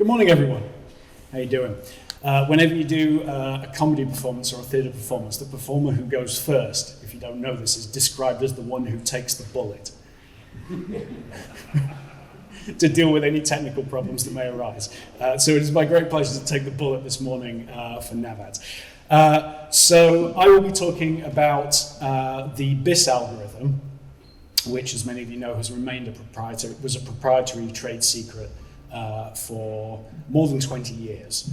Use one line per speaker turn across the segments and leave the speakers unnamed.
Good morning, everyone. How you doing? Whenever you do a comedy performance or a theatre performance, the performer who goes first, if you don't know this, is described as the one who takes the bullet to deal with any technical problems that may arise. So it is my great pleasure to take the bullet this morning for NAVADS. So I will be talking about the BIS algorithm, which, as many of you know, has remained was a proprietary trade secret for more than 20 years,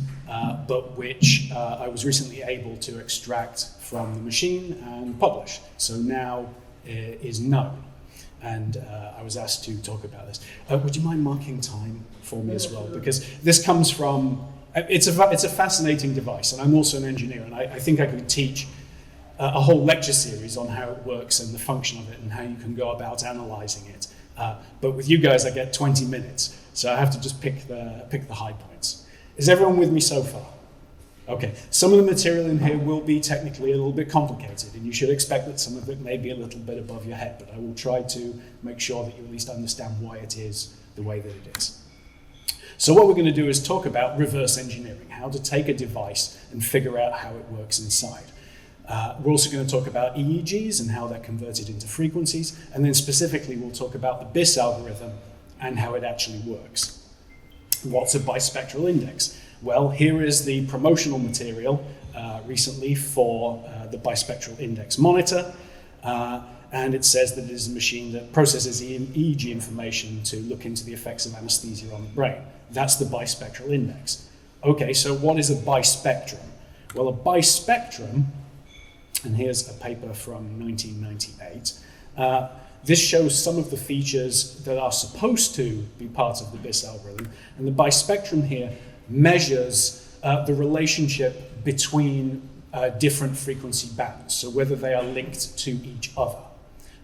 but which I was recently able to extract from the machine and publish. So now is known. And I was asked to talk about this. Would you mind marking time for me as well? Because this comes from, it's a fascinating device, and I'm also an engineer, and I think I could teach a whole lecture series on how it works and the function of it and how you can go about analyzing it. But with you guys, I get 20 minutes, so I have to just pick the high points. Is everyone with me so far? Okay, some of the material in here will be technically a little bit complicated, and you should expect that some of it may be a little bit above your head, but I will try to make sure that you at least understand why it is the way that it is. So what we're going to do is talk about reverse engineering, how to take a device and figure out how it works inside. We're also going to talk about EEGs and how they're converted into frequencies, and then specifically we'll talk about the BIS algorithm and how it actually works. What's a bispectral index? Well, here is the promotional material recently for the bispectral index monitor, and it says that it is a machine that processes EEG information to look into the effects of anesthesia on the brain. That's the bispectral index. Okay, so what is a bispectrum? Well, a bispectrum, and here's a paper from 1998, this shows some of the features that are supposed to be part of the BIS algorithm, and the bispectrum here measures the relationship between different frequency bands, so whether they are linked to each other.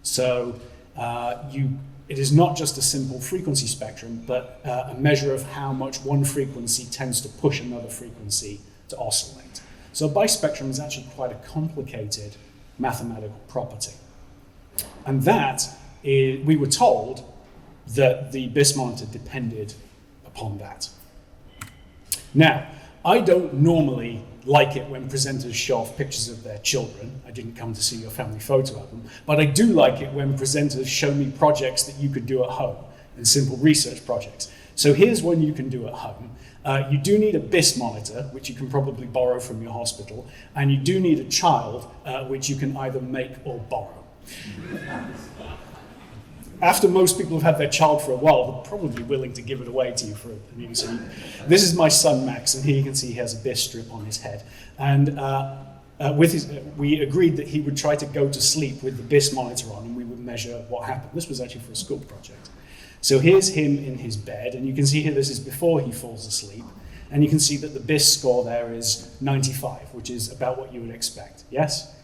So it is not just a simple frequency spectrum, but a measure of how much one frequency tends to push another frequency to oscillate. So a bispectrum is actually quite a complicated mathematical property. And we were told that the BIS monitor depended upon that. Now, I don't normally like it when presenters show off pictures of their children. I didn't come to see your family photo album, but I do like it when presenters show me projects that you could do at home and simple research projects. So here's one you can do at home. You do need a BIS monitor, which you can probably borrow from your hospital, and you do need a child, which you can either make or borrow. After most people have had their child for a while, they're probably willing to give it away to you for a new. So this is my son Max, and here you can see he has a BIS strip on his head. And we agreed that he would try to go to sleep with the BIS monitor on, and we would measure what happened. This was actually for a school project. So here's him in his bed, and you can see here this is before he falls asleep, and you can see that the BIS score there is 95, which is about what you would expect. Yes?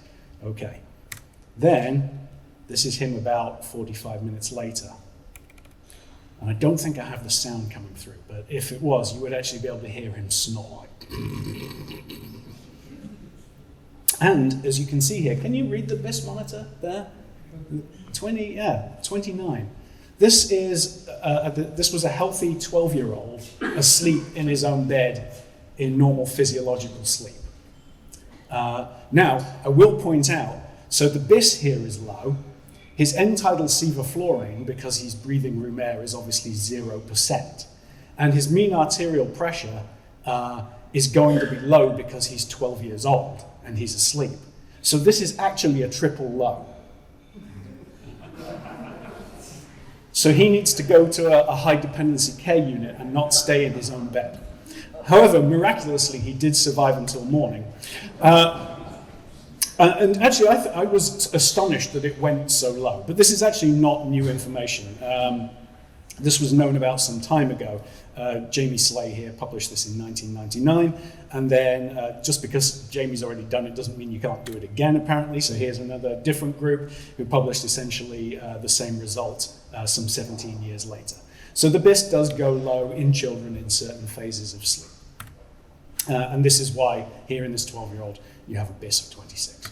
Okay. Then this is him about 45 minutes later. And I don't think I have the sound coming through, but if it was, you would actually be able to hear him snore. And as you can see here, can you read the BIS monitor there? 29. This was a healthy 12-year-old asleep in his own bed in normal physiological sleep. Now, I will point out, so the BIS here is low. His end-tidal sevoflurane, because he's breathing room air, is obviously 0%. And his mean arterial pressure is going to be low because he's 12 years old and he's asleep. So this is actually a triple low. So he needs to go to a high-dependency care unit and not stay in his own bed. However, miraculously, he did survive until morning. And actually, I was astonished that it went so low. But this is actually not new information. This was known about some time ago. Jamie Slay here published this in 1999. And then just because Jamie's already done it doesn't mean you can't do it again, apparently. So here's another different group who published essentially the same result some 17 years later. So the BIS does go low in children in certain phases of sleep. And this is why here in this 12-year-old you have a BIS of 26.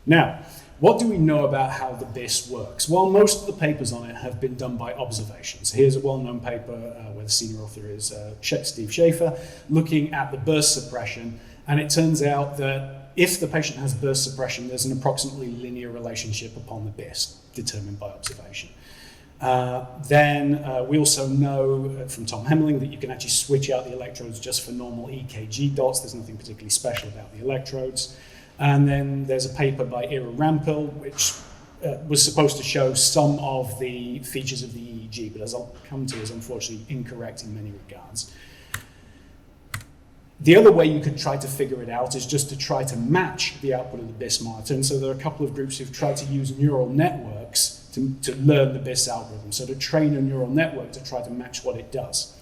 Now, What do we know about how the BIS works? Well, most of the papers on it have been done by observations. Here's a well-known paper where the senior author is Steve Schaefer, looking at the burst suppression, and it turns out that if the patient has burst suppression, there's an approximately linear relationship upon the BIS, determined by observation. Then we also know from Tom Hemmeling that you can actually switch out the electrodes just for normal EKG dots. There's nothing particularly special about the electrodes. And then there's a paper by Ira Rampil, which was supposed to show some of the features of the EEG, but as I'll come to, is unfortunately incorrect in many regards. The other way you could try to figure it out is just to try to match the output of the BIS monitor. And so there are a couple of groups who've tried to use neural networks to learn the BIS algorithm. So to train a neural network to try to match what it does.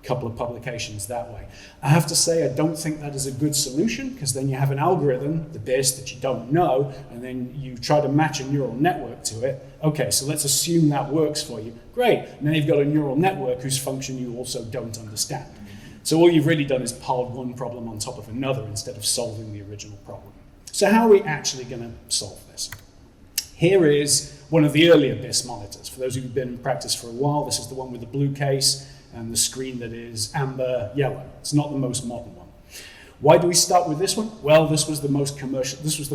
A couple of publications that way. I have to say, I don't think that is a good solution, because then you have an algorithm, the BIS, that you don't know, and then you try to match a neural network to it. Okay, so let's assume that works for you. Great. Now you've got a neural network whose function you also don't understand. So all you've really done is piled one problem on top of another instead of solving the original problem. So how are we actually going to solve this? Here is one of the earlier BIS monitors. For those who've been in practice for a while, this is the one with the blue case and the screen that is amber yellow. It's not the most modern one. Why do we start with this one? Well, this was the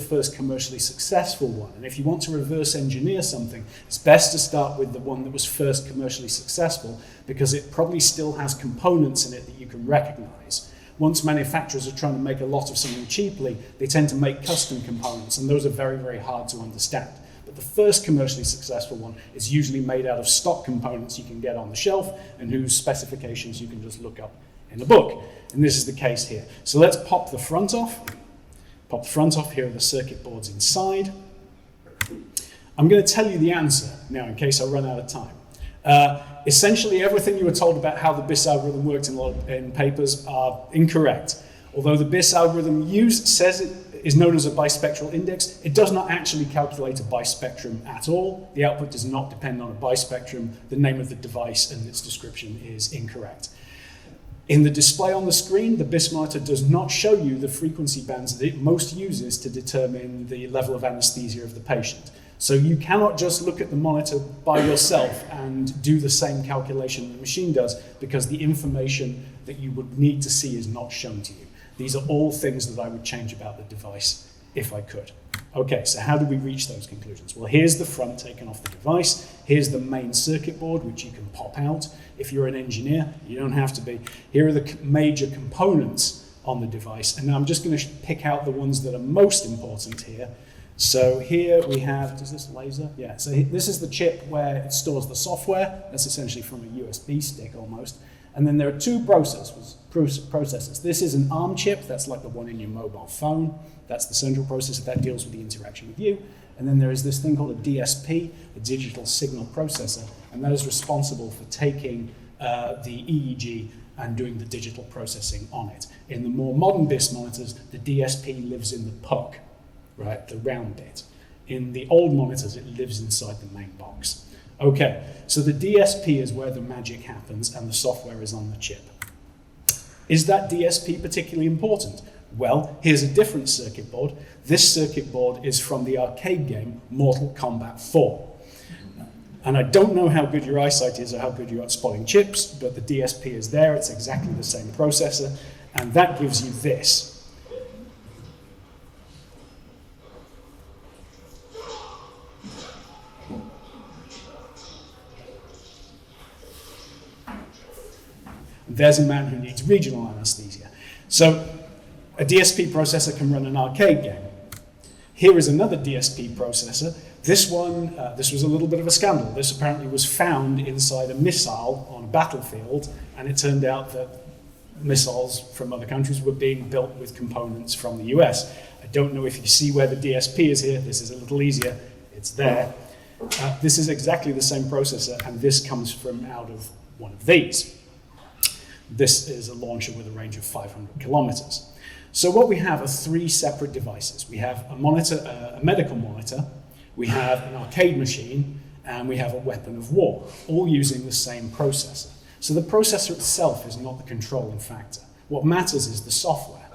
first commercially successful one. And if you want to reverse engineer something, it's best to start with the one that was first commercially successful, because it probably still has components in it that you can recognize. Once manufacturers are trying to make a lot of something cheaply, they tend to make custom components, and those are very, very hard to understand. But the first commercially successful one is usually made out of stock components you can get on the shelf and whose specifications you can just look up in a book. And this is the case here. So let's pop the front off. Pop the front off. Here are the circuit boards inside. I'm going to tell you the answer now in case I run out of time. Essentially, everything you were told about how the BIS algorithm worked in papers are incorrect. Although the BIS algorithm says it is known as a bispectral index, it does not actually calculate a bispectrum at all. The output does not depend on a bispectrum. The name of the device and its description is incorrect. In the display on the screen, the BIS monitor does not show you the frequency bands that it most uses to determine the level of anesthesia of the patient. So you cannot just look at the monitor by yourself and do the same calculation the machine does, because the information that you would need to see is not shown to you. These are all things that I would change about the device if I could. Okay, so how do we reach those conclusions? Well, here's the front taken off the device. Here's the main circuit board, which you can pop out. If you're an engineer, you don't have to be. Here are the major components on the device. And now I'm just going to pick out the ones that are most important here. So here we have, does this laser? Yeah, so this is the chip where it stores the software. That's essentially from a USB stick almost. And then there are two processors. This is an ARM chip, that's like the one in your mobile phone. That's the central processor that deals with the interaction with you. And then there is this thing called a DSP, a digital signal processor, and that is responsible for taking the EEG and doing the digital processing on it. In the more modern BIS monitors, the DSP lives in the puck, right, the round bit. In the old monitors, it lives inside the main box. Okay, so the DSP is where the magic happens and the software is on the chip. Is that DSP particularly important? Well, here's a different circuit board. This circuit board is from the arcade game Mortal Kombat 4. And I don't know how good your eyesight is or how good you're at spotting chips, but the DSP is there. It's exactly the same processor, and that gives you this. There's a man who needs regional anesthesia. So a DSP processor can run an arcade game. Here is another DSP processor. This one, this was a little bit of a scandal. This apparently was found inside a missile on a battlefield, and it turned out that missiles from other countries were being built with components from the US. I don't know if you see where the DSP is here. This is a little easier. It's there. This is exactly the same processor, and this comes from out of one of these. This is a launcher with a range of 500 kilometers. So what we have are three separate devices. We have a monitor, a medical monitor, we have an arcade machine, and we have a weapon of war, all using the same processor. So the processor itself is not the controlling factor. What matters is the software.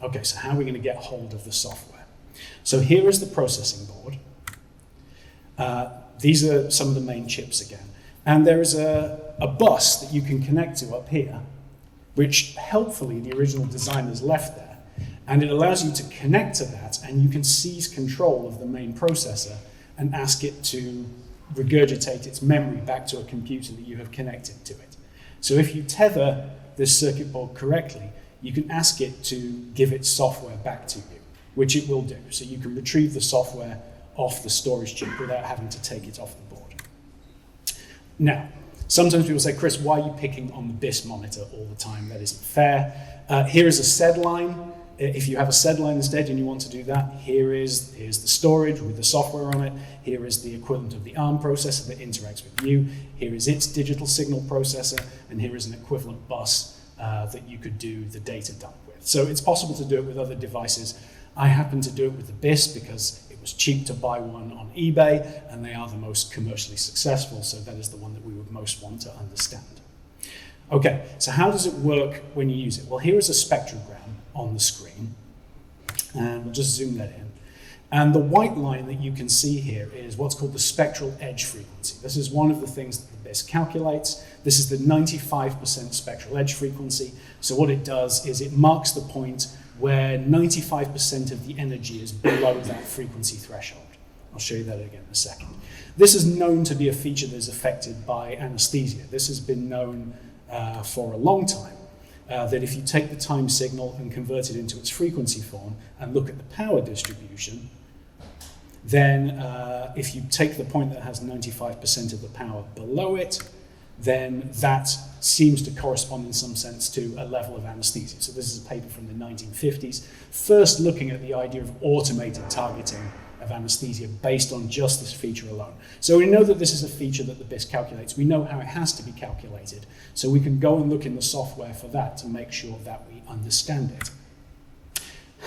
Okay, so how are we going to get hold of the software? So here is the processing board. These are some of the main chips again. And there is a bus that you can connect to up here, which helpfully the original designers left there. And it allows you to connect to that, and you can seize control of the main processor and ask it to regurgitate its memory back to a computer that you have connected to it. So if you tether this circuit board correctly, you can ask it to give its software back to you, which it will do. So you can retrieve the software off the storage chip without having to take it off the board. Now, sometimes people say, Chris, why are you picking on the BIS monitor all the time? That isn't fair. Here is a SED line. If you have a SED line instead and you want to do that, here's the storage with the software on it. Here is the equivalent of the ARM processor that interacts with you. Here is its digital signal processor, and here is an equivalent bus that you could do the data dump with. So it's possible to do it with other devices. I happen to do it with the BIS because it was cheap to buy one on eBay, and they are the most commercially successful, so that is the one that we would most want to understand. Okay, so how does it work when you use it? Well, here is a spectrogram on the screen, and we'll just zoom that in. And the white line that you can see here is what's called the spectral edge frequency. This is one of the things that the BIS calculates. This is the 95% spectral edge frequency. So what it does is it marks the point where 95% of the energy is below that frequency threshold. I'll show you that again in a second. This is known to be a feature that is affected by anesthesia. This has been known for a long time. That if you take the time signal and convert it into its frequency form and look at the power distribution, then if you take the point that has 95% of the power below it, then that seems to correspond in some sense to a level of anesthesia. So this is a paper from the 1950s, first looking at the idea of automated targeting of anesthesia based on just this feature alone. So we know that this is a feature that the BIS calculates. We know how it has to be calculated. So we can go and look in the software for that to make sure that we understand it.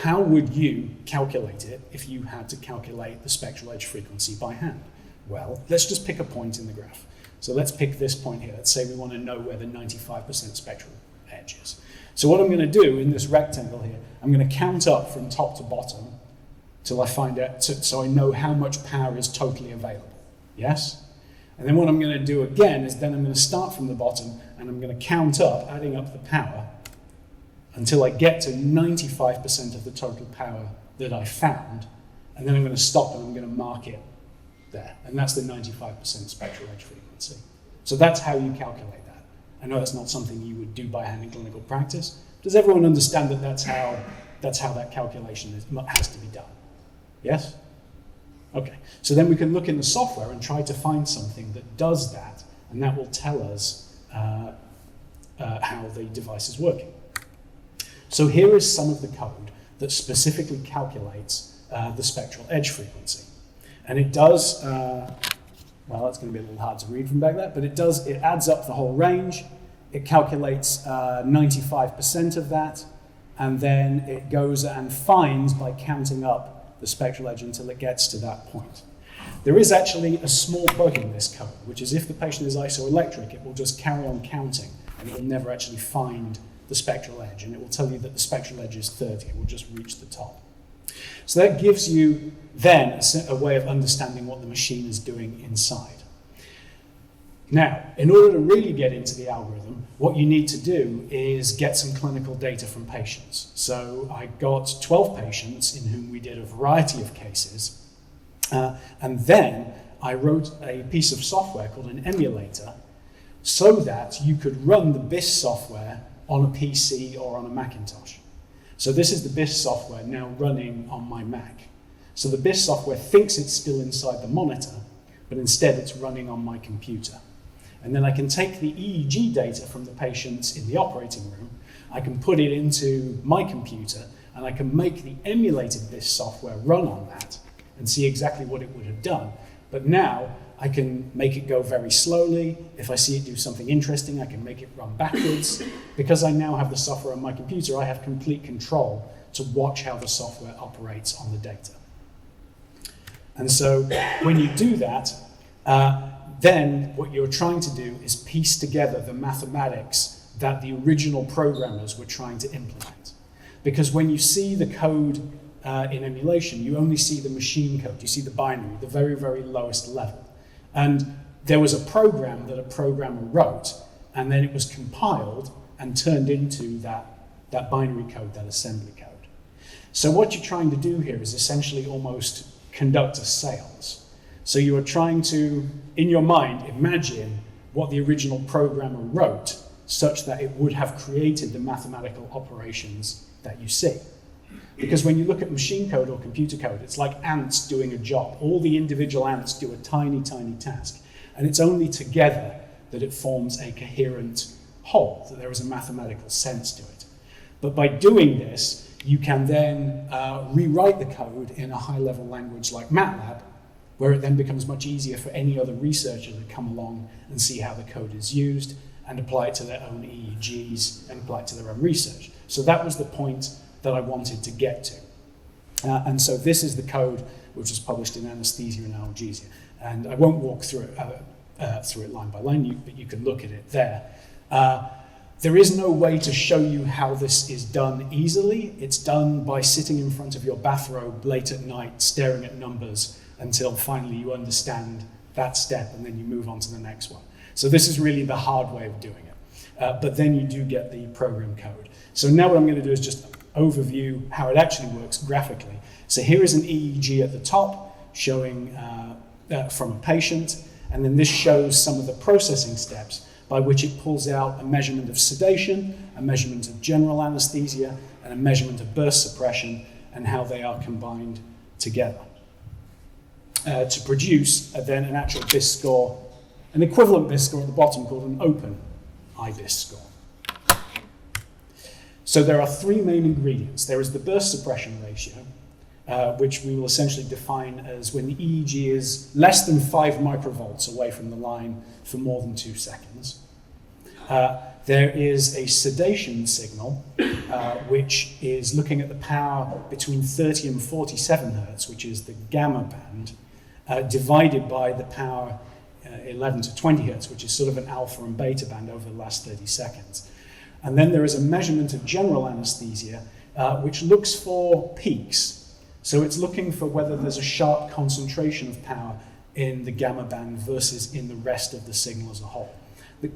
How would you calculate it if you had to calculate the spectral edge frequency by hand? Well, let's just pick a point in the graph. So let's pick this point here. Let's say we want to know where the 95% spectral edge is. So what I'm going to do in this rectangle here, I'm going to count up from top to bottom till I find out, so I know how much power is totally available. Yes? And then what I'm going to do again is then I'm going to start from the bottom and I'm going to count up, adding up the power, until I get to 95% of the total power that I found, and then I'm going to stop and I'm going to mark it there. And that's the 95% spectral edge frequency. So that's how you calculate that. I know that's not something you would do by hand in clinical practice. Does everyone understand that that's how that calculation has to be done? Yes? Okay, so then we can look in the software and try to find something that does that, and that will tell us how the device is working. So here is some of the code that specifically calculates the spectral edge frequency. And it does, well, that's going to be a little hard to read from back there, but it adds up the whole range, it calculates 95% of that, and then it goes and finds by counting up the spectral edge until it gets to that point. There is actually a small bug in this code, which is if the patient is isoelectric, it will just carry on counting, and it will never actually find the spectral edge, and it will tell you that the spectral edge is 30. It will just reach the top. So that gives you then a way of understanding what the machine is doing inside. Now, in order to really get into the algorithm, what you need to do is get some clinical data from patients. So I got 12 patients in whom we did a variety of cases, and then I wrote a piece of software called an emulator so that you could run the BIS software on a PC or on a Macintosh. So this is the BIS software now running on my Mac. So the BIS software thinks it's still inside the monitor, but instead it's running on my computer. And then I can take the EEG data from the patients in the operating room, I can put it into my computer, and I can make the emulated BIS software run on that and see exactly what it would have done. But now I can make it go very slowly. If I see it do something interesting, I can make it run backwards. Because I now have the software on my computer, I have complete control to watch how the software operates on the data. And so when you do that, then what you're trying to do is piece together the mathematics that the original programmers were trying to implement. Because when you see the code in emulation, you only see the machine code, you see the binary, the very, very lowest level. And there was a program that a programmer wrote, and then it was compiled and turned into that binary code, that assembly code. So what you're trying to do here is essentially almost conduct a sales. So you are trying to, in your mind, imagine what the original programmer wrote such that it would have created the mathematical operations that you see. Because when you look at machine code or computer code, it's like ants doing a job. All the individual ants do a tiny, tiny task. And it's only together that it forms a coherent whole, that there is a mathematical sense to it. But by doing this, you can then rewrite the code in a high-level language like MATLAB, where it then becomes much easier for any other researcher to come along and see how the code is used and apply it to their own EEGs and apply it to their own research. So that was the point that I wanted to get to. And so this is the code which was published in Anesthesia and Analgesia. And I won't walk through it line by line, but you can look at it there. There is no way to show you how this is done easily. It's done by sitting in front of your bathrobe late at night, staring at numbers until finally you understand that step and then you move on to the next one. So this is really the hard way of doing it. But then you do get the program code. So now what I'm going to do is just overview how it actually works graphically. So here is an EEG at the top showing from a patient, and then this shows some of the processing steps by which it pulls out a measurement of sedation, a measurement of general anesthesia, and a measurement of burst suppression, and how they are combined together to produce then an actual BIS score, an equivalent BIS score at the bottom called an open IBIS score. So there are three main ingredients. There is the burst suppression ratio, which we will essentially define as when the EEG is less than 5 microvolts away from the line for more than 2 seconds. There is a sedation signal, which is looking at the power between 30 and 47 hertz, which is the gamma band, divided by the power 11 to 20 hertz, which is sort of an alpha and beta band over the last 30 seconds. And then there is a measurement of general anesthesia, which looks for peaks. So it's looking for whether there's a sharp concentration of power in the gamma band versus in the rest of the signal as a whole.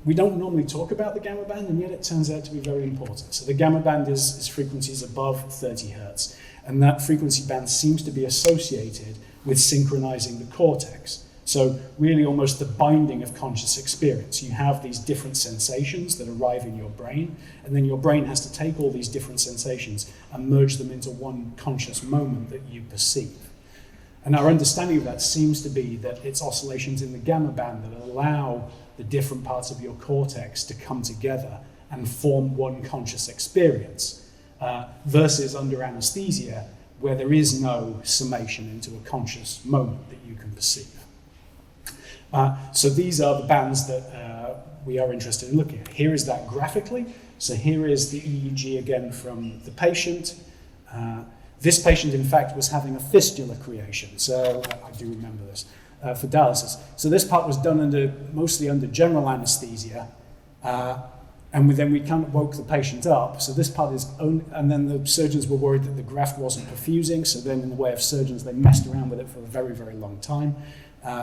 We don't normally talk about the gamma band, and yet it turns out to be very important. So the gamma band is frequencies above 30 hertz, and that frequency band seems to be associated with synchronizing the cortex. So really almost the binding of conscious experience. You have these different sensations that arrive in your brain, and then your brain has to take all these different sensations and merge them into one conscious moment that you perceive. And our understanding of that seems to be that it's oscillations in the gamma band that allow the different parts of your cortex to come together and form one conscious experience, versus under anesthesia, where there is no summation into a conscious moment that you can perceive. So these are the bands that we are interested in looking at. Here is that graphically. So here is the EEG again from the patient. This patient, in fact, was having a fistula creation. So I do remember this for dialysis. So this part was done mostly under general anesthesia. And then we kind of woke the patient up. So this part is only, and then the surgeons were worried that the graft wasn't perfusing. So then in the way of surgeons, they messed around with it for a very, very long time.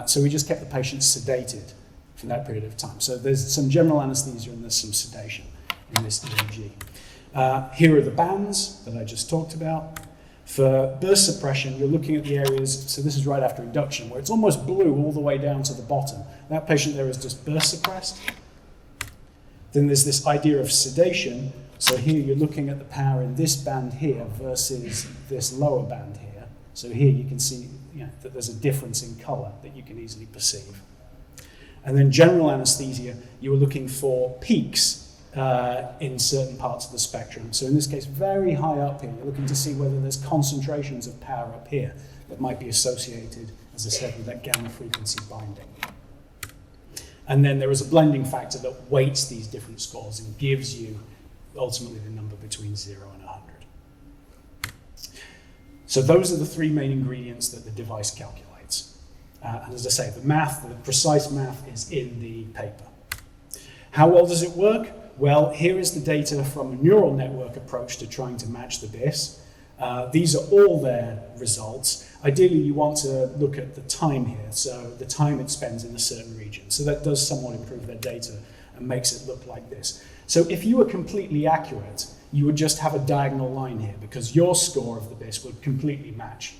So we just kept the patient sedated for that period of time. So there's some general anesthesia and there's some sedation in this EEG. Here are the bands that I just talked about. For burst suppression, you're looking at the areas, so this is right after induction, where it's almost blue all the way down to the bottom. That patient there is just burst suppressed. Then there's this idea of sedation. So here you're looking at the power in this band here versus this lower band here. So here you can see that there's a difference in color that you can easily perceive. And then general anesthesia, you were looking for peaks in certain parts of the spectrum. So in this case, very high up here, you're looking to see whether there's concentrations of power up here that might be associated, as I said, with that gamma frequency binding. And then there is a blending factor that weights these different scores and gives you ultimately the number between 0 and 100. So those are the three main ingredients that the device calculates. And as I say, the precise math is in the paper. How well does it work? Well, here is the data from a neural network approach to trying to match the BIS. These are all their results. Ideally, you want to look at the time here, so the time it spends in a certain region. So that does somewhat improve their data and makes it look like this. So if you were completely accurate, you would just have a diagonal line here because your score of the BIS would completely match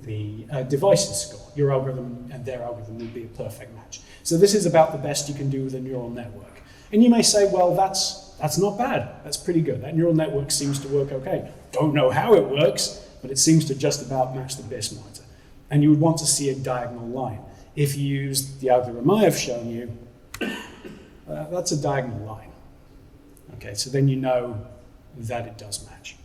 the device's score. Your algorithm and their algorithm would be a perfect match. So this is about the best you can do with a neural network. And you may say, well, that's not bad. That's pretty good. That neural network seems to work okay. Don't know how it works, but it seems to just about match the BIS monitor. And you would want to see a diagonal line. If you use the algorithm I have shown you, that's a diagonal line. Okay, so then you know that it does match.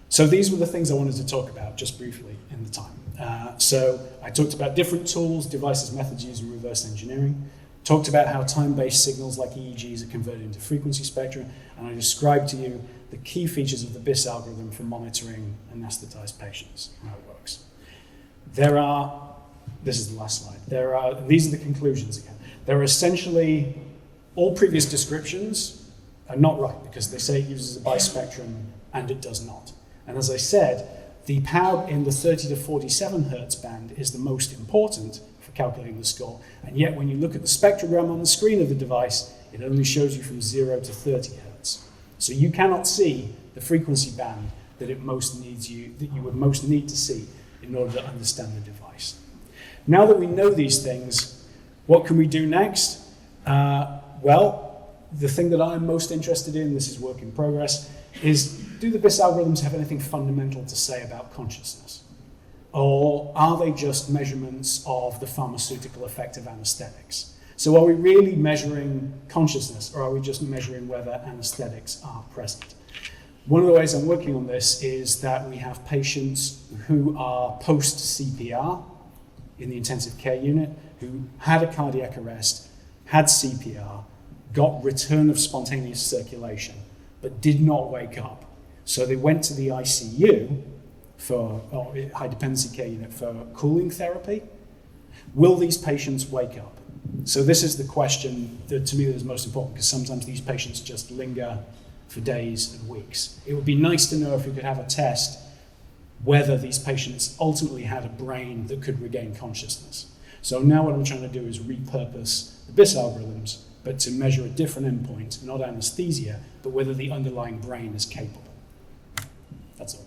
So these were the things I wanted to talk about just briefly in the time. So I talked about different tools, devices, methods used in reverse engineering, talked about how time-based signals like EEGs are converted into frequency spectra, and I described to you the key features of the BIS algorithm for monitoring anesthetized patients, how it works. This is the last slide, these are the conclusions again. There are essentially, all previous descriptions are not right because they say it uses a bispectrum and it does not. And as I said, the power in the 30 to 47 hertz band is the most important for calculating the score. And yet when you look at the spectrogram on the screen of the device, it only shows you from 0 to 30 hertz. So you cannot see the frequency band that you would most need to see in order to understand the device. Now that we know these things, what can we do next? Well, the thing that I'm most interested in, this is work in progress, is do the BIS algorithms have anything fundamental to say about consciousness? Or are they just measurements of the pharmaceutical effect of anesthetics? So are we really measuring consciousness, or are we just measuring whether anesthetics are present? One of the ways I'm working on this is that we have patients who are post-CPR in the intensive care unit, who had a cardiac arrest, had CPR, got return of spontaneous circulation, but did not wake up. So they went to the ICU high dependency care unit for cooling therapy. Will these patients wake up? So this is the question that to me is most important, because sometimes these patients just linger for days and weeks. It would be nice to know if we could have a test whether these patients ultimately had a brain that could regain consciousness. So now what I'm trying to do is repurpose the BIS algorithms, but to measure a different endpoint, not anesthesia, but whether the underlying brain is capable. That's all.